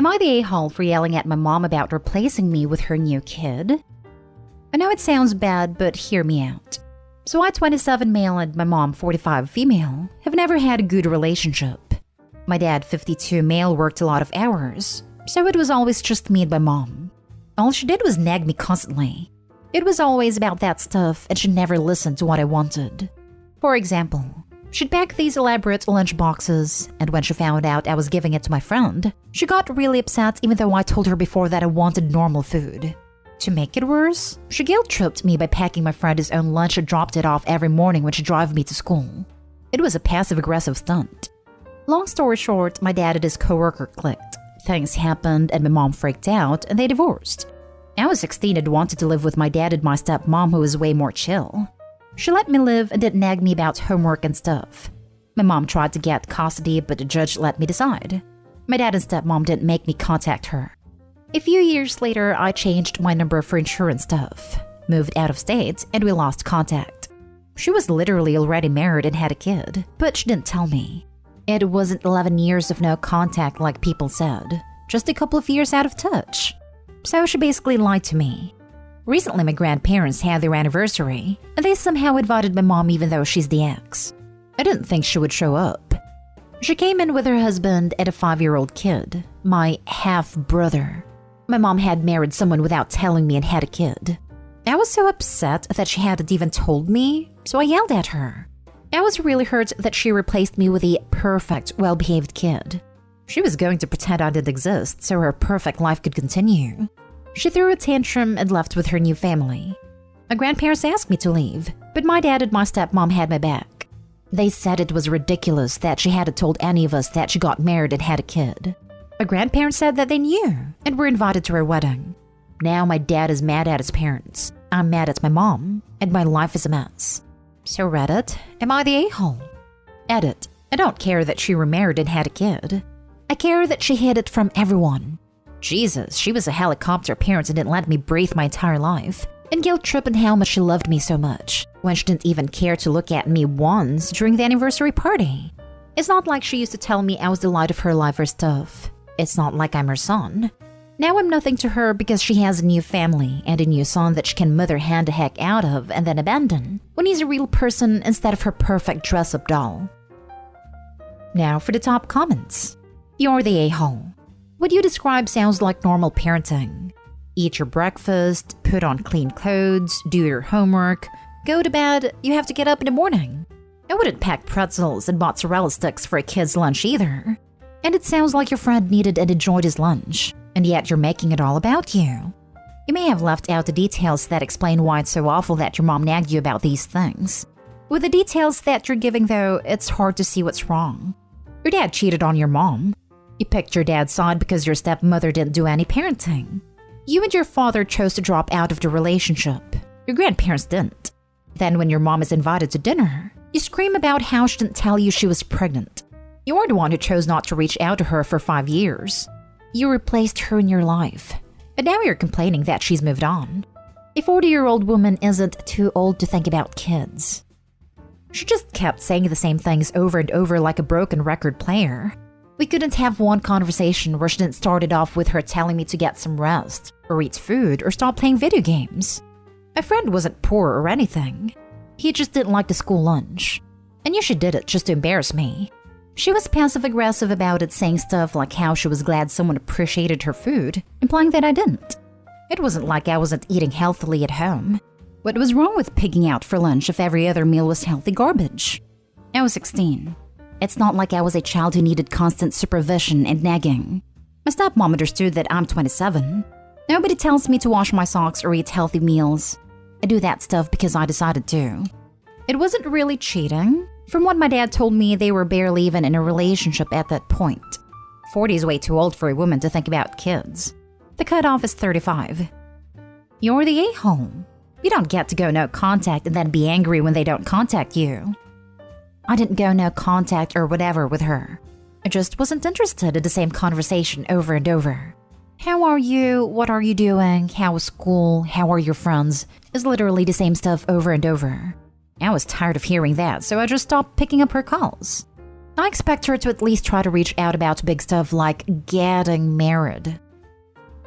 Am I the a-hole for yelling at my mom about replacing me with her new kid? I know it sounds bad, but hear me out. So I, 27 male, and my mom, 45 female, have never had a good relationship. My dad, 52 male, worked a lot of hours, so it was always just me and my mom. All she did was nag me constantly. It was always about that stuff, and she never listened to what I wanted. For example, she'd pack these elaborate lunch boxes, and when she found out I was giving it to my friend, she got really upset even though I told her before that I wanted normal food. To make it worse, she guilt-tripped me by packing my friend his own lunch and dropped it off every morning when she drove me to school. It was a passive-aggressive stunt. Long story short, my dad and his coworker clicked. Things happened and my mom freaked out and they divorced. I was 16 and wanted to live with my dad and my stepmom, who was way more chill. She let me live and didn't nag me about homework and stuff. My mom tried to get custody, but the judge let me decide. My dad and stepmom didn't make me contact her. A few years later, I changed my number for insurance stuff, moved out of state, and we lost contact. She was literally already married and had a kid, but she didn't tell me. It wasn't 11 years of no contact like people said, just a couple of years out of touch. So she basically lied to me. Recently, my grandparents had their anniversary, and they somehow invited my mom even though she's the ex. I didn't think she would show up. She came in with her husband and a 5-year-old kid, my half-brother. My mom had married someone without telling me and had a kid. I was so upset that she hadn't even told me, so I yelled at her. I was really hurt that she replaced me with a perfect, well-behaved kid. She was going to pretend I didn't exist so her perfect life could continue. She threw a tantrum and left with her new family. My grandparents asked me to leave, but my dad and my stepmom had my back. They said it was ridiculous that she hadn't told any of us that she got married and had a kid. My grandparents said that they knew and were invited to her wedding. Now my dad is mad at his parents, I'm mad at my mom, and my life is a mess. So Reddit, am I the a-hole? Edit, I don't care that she remarried and had a kid. I care that she hid it from everyone. Jesus, she was a helicopter parent and didn't let me breathe my entire life. And guilt-tripping how much she loved me so much, when she didn't even care to look at me once during the anniversary party. It's not like she used to tell me I was the light of her life or stuff. It's not like I'm her son. Now I'm nothing to her because she has a new family and a new son that she can mother hand the heck out of and then abandon when he's a real person instead of her perfect dress-up doll. Now for the top comments. You're the a-hole. What you describe sounds like normal parenting. Eat your breakfast, put on clean clothes, do your homework, go to bed, you have to get up in the morning. I wouldn't pack pretzels and mozzarella sticks for a kid's lunch either. And it sounds like your friend needed and enjoyed his lunch, and yet you're making it all about you. You may have left out the details that explain why it's so awful that your mom nagged you about these things. With the details that you're giving though, it's hard to see what's wrong. Your dad cheated on your mom. You picked your dad's side because your stepmother didn't do any parenting. You and your father chose to drop out of the relationship. Your grandparents didn't. Then when your mom is invited to dinner, you scream about how she didn't tell you she was pregnant. You're the one who chose not to reach out to her for 5 years. You replaced her in your life, and now you're complaining that she's moved on. A 40-year-old woman isn't too old to think about kids. She just kept saying the same things over and over like a broken record player. We couldn't have one conversation where she didn't start it off with her telling me to get some rest, or eat food, or stop playing video games. My friend wasn't poor or anything. He just didn't like the school lunch. I knew she did it just to embarrass me. She was passive-aggressive about it, saying stuff like how she was glad someone appreciated her food, implying that I didn't. It wasn't like I wasn't eating healthily at home. What was wrong with pigging out for lunch if every other meal was healthy garbage? I was 16. It's not like I was a child who needed constant supervision and nagging. My stepmom understood that I'm 27. Nobody tells me to wash my socks or eat healthy meals. I do that stuff because I decided to. It wasn't really cheating. From what my dad told me, they were barely even in a relationship at that point. 40 is way too old for a woman to think about kids. The cutoff is 35. You're the a-hole. You don't get to go no contact and then be angry when they don't contact you. I didn't go no contact or whatever with her. I just wasn't interested in the same conversation over and over. How are you? What are you doing? How was school? How are your friends? Is literally the same stuff over and over. I was tired of hearing that, so I just stopped picking up her calls. I expect her to at least try to reach out about big stuff like getting married.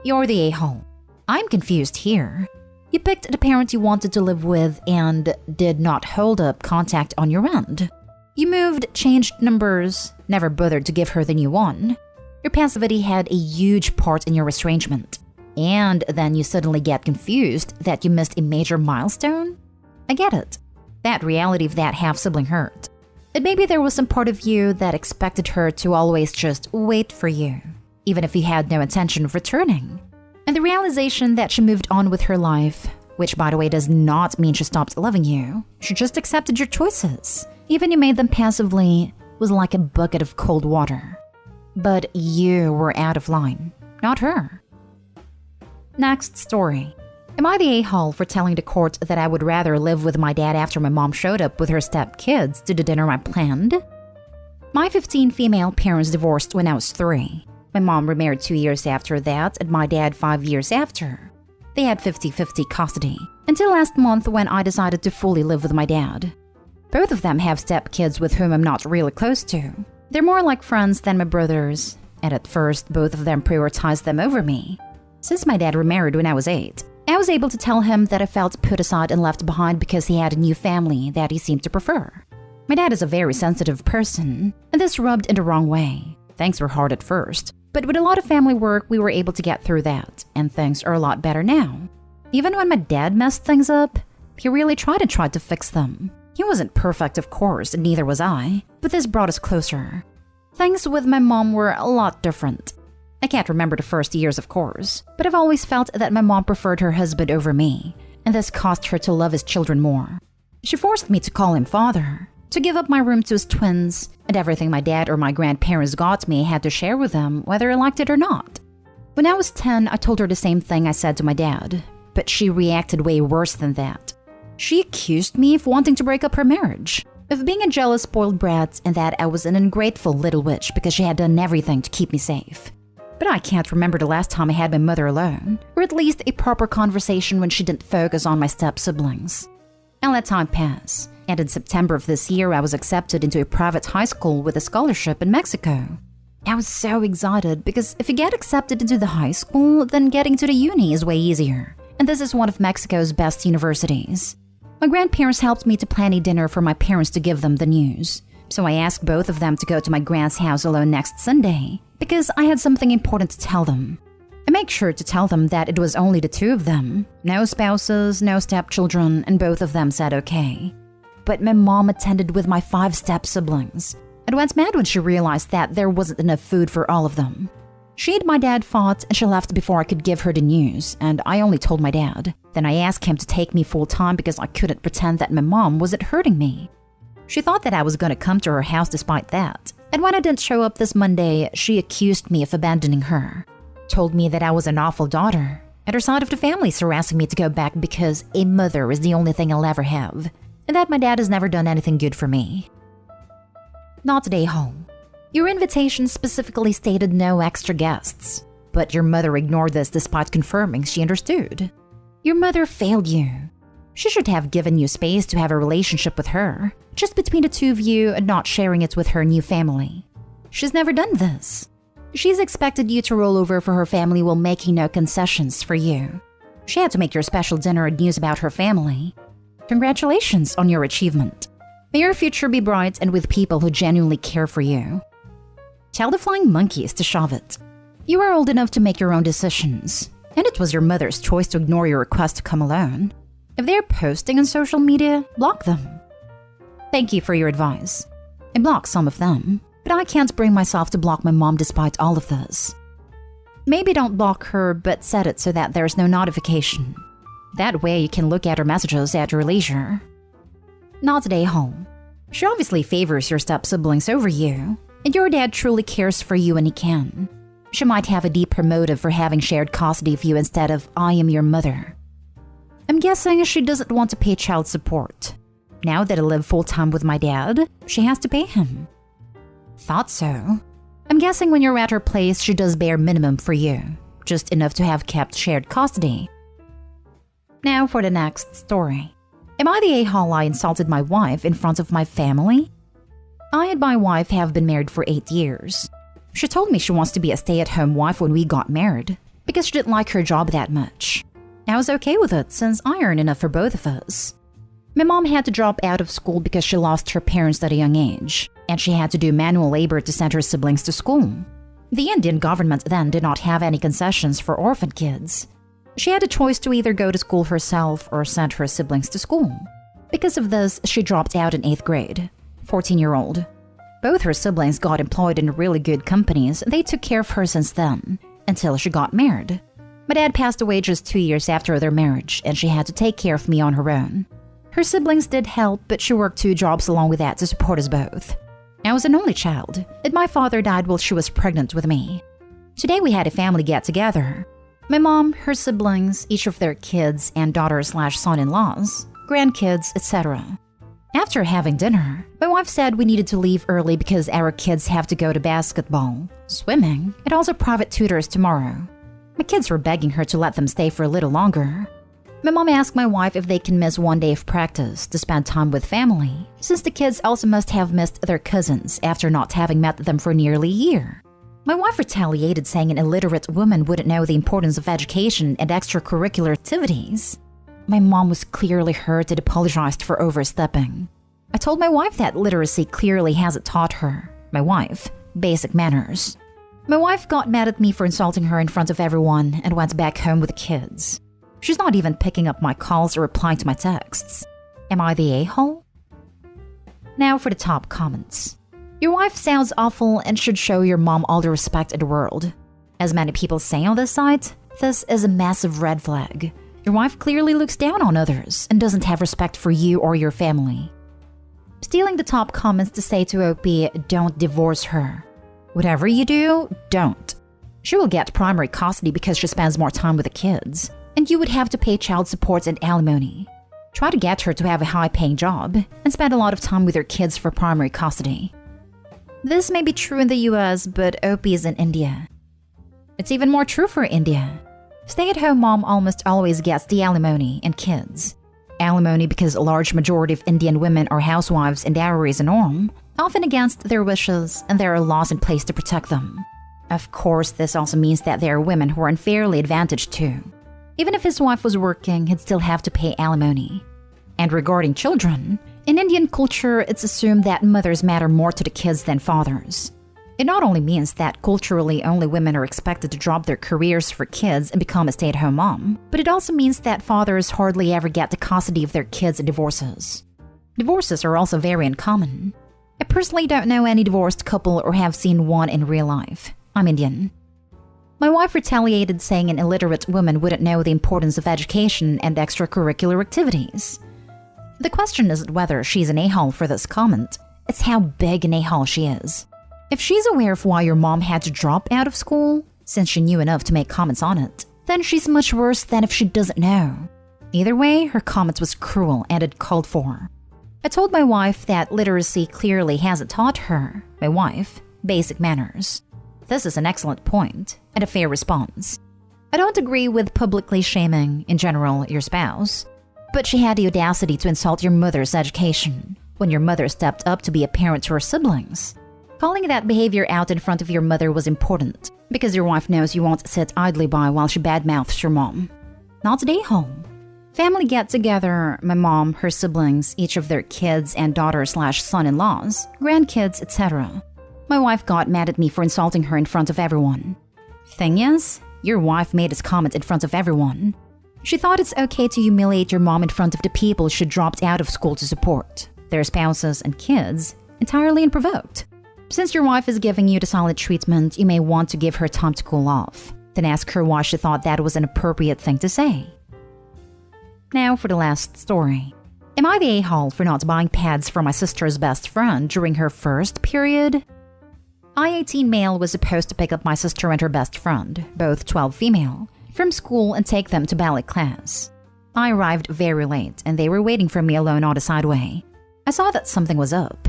You're the a-hole. I'm confused here. You picked the parent you wanted to live with and did not hold up contact on your end. You moved, changed numbers, never bothered to give her the new one. Your passivity had a huge part in your estrangement. And then you suddenly get confused that you missed a major milestone? I get it. That reality of that half-sibling hurt. But maybe there was some part of you that expected her to always just wait for you, even if you had no intention of returning. And the realization that she moved on with her life, which by the way does not mean she stopped loving you, she just accepted your choices, even you made them passively, was like a bucket of cold water. But you were out of line, not her. Next story. Am I the a-hole for telling the court that I would rather live with my dad after my mom showed up with her stepkids to the dinner I planned? My 15 female parents divorced when I was 3. My mom remarried 2 years after that and my dad 5 years after. They had 50-50 custody until last month when I decided to fully live with my dad. Both of them have stepkids with whom I'm not really close to. They're more like friends than my brothers, and at first both of them prioritized them over me. Since my dad remarried when I was 8, I was able to tell him that I felt put aside and left behind because he had a new family that he seemed to prefer. My dad is a very sensitive person, and this rubbed in the wrong way. Things were hard at first, but with a lot of family work, we were able to get through that, and things are a lot better now. Even when my dad messed things up, he really tried to fix them. He wasn't perfect, of course, and neither was I, but this brought us closer. Things with my mom were a lot different. I can't remember the first years, of course, but I've always felt that my mom preferred her husband over me, and this caused her to love his children more. She forced me to call him father, to give up my room to his twins, and everything my dad or my grandparents got me I had to share with them, whether I liked it or not. When I was 10, I told her the same thing I said to my dad, but she reacted way worse than that. She accused me of wanting to break up her marriage, of being a jealous, spoiled brat, and that I was an ungrateful little witch because she had done everything to keep me safe. But I can't remember the last time I had my mother alone, or at least a proper conversation when she didn't focus on my step-siblings. I let time pass, and in September of this year I was accepted into a private high school with a scholarship in Mexico. I was so excited because if you get accepted into the high school, then getting to the uni is way easier, and this is one of Mexico's best universities. My grandparents helped me to plan a dinner for my parents to give them the news, so I asked both of them to go to my grand's house alone next Sunday, because I had something important to tell them. I make sure to tell them that it was only the two of them, no spouses, no stepchildren, and both of them said okay. But my mom attended with my 5 step-siblings, and went mad when she realized that there wasn't enough food for all of them. She and my dad fought, and she left before I could give her the news, and I only told my dad. Then I asked him to take me full-time because I couldn't pretend that my mom wasn't hurting me. She thought that I was going to come to her house despite that, and when I didn't show up this Monday, she accused me of abandoning her. Told me that I was an awful daughter, and her side of the family is harassing me to go back because a mother is the only thing I'll ever have, and that my dad has never done anything good for me. Not today, home. Your invitation specifically stated no extra guests, but your mother ignored this despite confirming she understood. Your mother failed you. She should have given you space to have a relationship with her, just between the two of you and not sharing it with her new family. She's never done this. She's expected you to roll over for her family while making no concessions for you. She had to make your special dinner and news about her family. Congratulations on your achievement. May your future be bright and with people who genuinely care for you. Tell the flying monkeys to shove it. You are old enough to make your own decisions, and it was your mother's choice to ignore your request to come alone. If they're posting on social media, block them. Thank you for your advice. I blocked some of them, but I can't bring myself to block my mom despite all of this. Maybe don't block her, but set it so that there's no notification. That way you can look at her messages at your leisure. Not today, home. She obviously favors your step-siblings over you, and your dad truly cares for you when he can. She might have a deeper motive for having shared custody of you instead of I am your mother. I'm guessing she doesn't want to pay child support. Now that I live full-time with my dad, she has to pay him. Thought so. I'm guessing when you're at her place, she does bare minimum for you, just enough to have kept shared custody. Now for the next story. Am I the a-hole I insulted my wife in front of my family? I and my wife have been married for 8 years. She told me she wants to be a stay-at-home wife when we got married because she didn't like her job that much. I was okay with it since I earn enough for both of us. My mom had to drop out of school because she lost her parents at a young age, and she had to do manual labor to send her siblings to school. The Indian government then did not have any concessions for orphan kids. She had a choice to either go to school herself or send her siblings to school. Because of this, she dropped out in 8th grade, 14-year-old. Both her siblings got employed in really good companies, and they took care of her since then, until she got married. My dad passed away just 2 years after their marriage, and she had to take care of me on her own. Her siblings did help, but she worked 2 jobs along with that to support us both. I was an only child, and my father died while she was pregnant with me. Today we had a family get-together. My mom, her siblings, each of their kids and daughter/son-in-laws, grandkids, etc. After having dinner, my wife said we needed to leave early because our kids have to go to basketball, swimming, and also private tutors tomorrow. My kids were begging her to let them stay for a little longer. My mom asked my wife if they can miss 1 day of practice to spend time with family, since the kids also must have missed their cousins after not having met them for nearly a year. My wife retaliated, saying an illiterate woman wouldn't know the importance of education and extracurricular activities. My mom was clearly hurt and apologized for overstepping. I told my wife that literacy clearly hasn't taught her, my wife, basic manners. My wife got mad at me for insulting her in front of everyone and went back home with the kids. She's not even picking up my calls or replying to my texts. Am I the a-hole? Now for the top comments. Your wife sounds awful and should show your mom all the respect in the world. As many people say on this site, this is a massive red flag. Your wife clearly looks down on others and doesn't have respect for you or your family. Stealing the top comments to say to OP, don't divorce her. Whatever you do, don't. She will get primary custody because she spends more time with the kids, and you would have to pay child support and alimony. Try to get her to have a high-paying job and spend a lot of time with her kids for primary custody. This may be true in the US, but OP is in India. It's even more true for India. Stay-at-home mom almost always gets the alimony and kids. Alimony because a large majority of Indian women are housewives and dowry is a norm, often against their wishes, and there are laws in place to protect them. Of course, this also means that there are women who are unfairly advantaged too. Even if his wife was working, he'd still have to pay alimony. And regarding children, in Indian culture, it's assumed that mothers matter more to the kids than fathers. It not only means that culturally only women are expected to drop their careers for kids and become a stay-at-home mom, but it also means that fathers hardly ever get the custody of their kids in divorces. Divorces are also very uncommon. I personally don't know any divorced couple or have seen one in real life. I'm Indian. My wife retaliated, saying an illiterate woman wouldn't know the importance of education and extracurricular activities. The question isn't whether she's an a-hole for this comment, it's how big an a-hole she is. If she's aware of why your mom had to drop out of school, since she knew enough to make comments on it, then she's much worse than if she doesn't know. Either way, her comment was cruel and uncalled for. I told my wife that literacy clearly hasn't taught her, my wife, basic manners. This is an excellent point and a fair response. I don't agree with publicly shaming, in general, your spouse, but she had the audacity to insult your mother's education when your mother stepped up to be a parent to her siblings. Calling that behavior out in front of your mother was important because your wife knows you won't sit idly by while she badmouths your mom. Not today, home. Family get-together, my mom, her siblings, each of their kids and daughter/son-in-laws, grandkids, etc. My wife got mad at me for insulting her in front of everyone. Thing is, your wife made this comment in front of everyone. She thought it's okay to humiliate your mom in front of the people she dropped out of school to support, their spouses and kids, entirely unprovoked. Since your wife is giving you the silent treatment, you may want to give her time to cool off. Then ask her why she thought that was an appropriate thing to say. Now for the last story. Am I the a-hole for not buying pads for my sister's best friend during her first period? I-18 male was supposed to pick up my sister and her best friend, both 12 female, from school and take them to ballet class. I arrived very late and they were waiting for me alone on the sideway. I saw that something was up.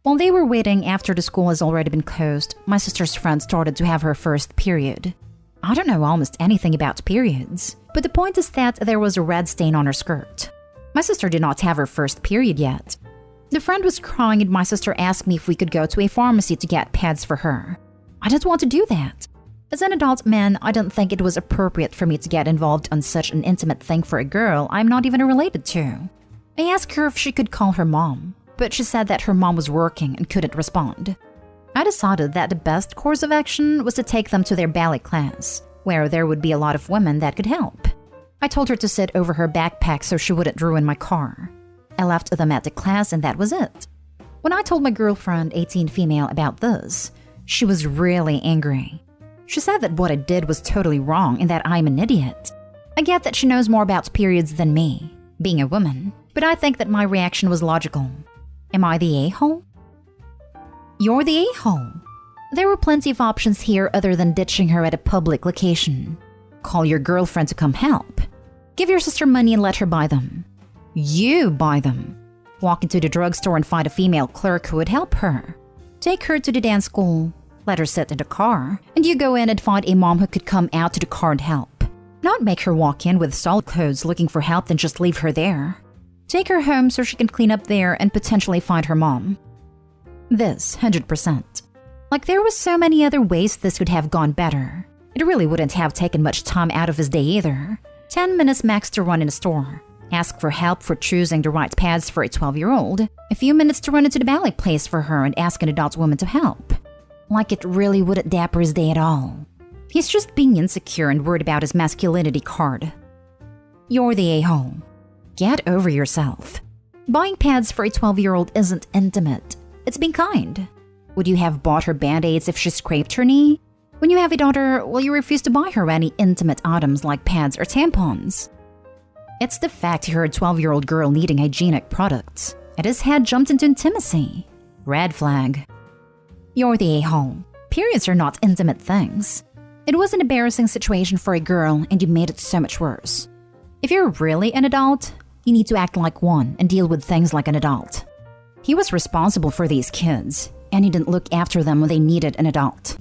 While they were waiting after the school has already been closed, my sister's friend started to have her first period. I don't know almost anything about periods, but the point is that there was a red stain on her skirt. My sister did not have her first period yet. The friend was crying and my sister asked me if we could go to a pharmacy to get pads for her. I didn't want to do that. As an adult man, I didn't think it was appropriate for me to get involved on such an intimate thing for a girl I'm not even related to. I asked her if she could call her mom, but she said that her mom was working and couldn't respond. I decided that the best course of action was to take them to their ballet class, where there would be a lot of women that could help. I told her to sit over her backpack so she wouldn't ruin my car. I left them at the class and that was it. When I told my girlfriend, 18 female, about this, she was really angry. She said that what I did was totally wrong and that I'm an idiot. I get that she knows more about periods than me, being a woman, but I think that my reaction was logical. Am I the a-hole? You're the a-hole. There were plenty of options here other than ditching her at a public location. Call your girlfriend to come help. Give your sister money and let her buy them. You buy them. Walk into the drugstore and find a female clerk who would help her. Take her to the dance school. Let her sit in the car. And you go in and find a mom who could come out to the car and help. Not make her walk in with solid clothes looking for help and just leave her there. Take her home so she can clean up there and potentially find her mom. This, 100%. Like there was so many other ways this could have gone better. It really wouldn't have taken much time out of his day either. 10 minutes max to run in a store. Ask for help for choosing the right pads for a 12-year-old. A few minutes to run into the ballet place for her and ask an adult woman to help. Like it really wouldn't dapper his day at all. He's just being insecure and worried about his masculinity card. You're the a-hole. Get over yourself. Buying pads for a 12-year-old isn't intimate. It's being kind. Would you have bought her band-aids if she scraped her knee? When you have a daughter, will you refuse to buy her any intimate items like pads or tampons? It's the fact you're a 12-year-old girl needing hygienic products, and his head jumped into intimacy. Red flag. You're the a-hole. Periods are not intimate things. It was an embarrassing situation for a girl, and you made it so much worse. If you're really an adult, you need to act like one and deal with things like an adult. He was responsible for these kids, and he didn't look after them when they needed an adult.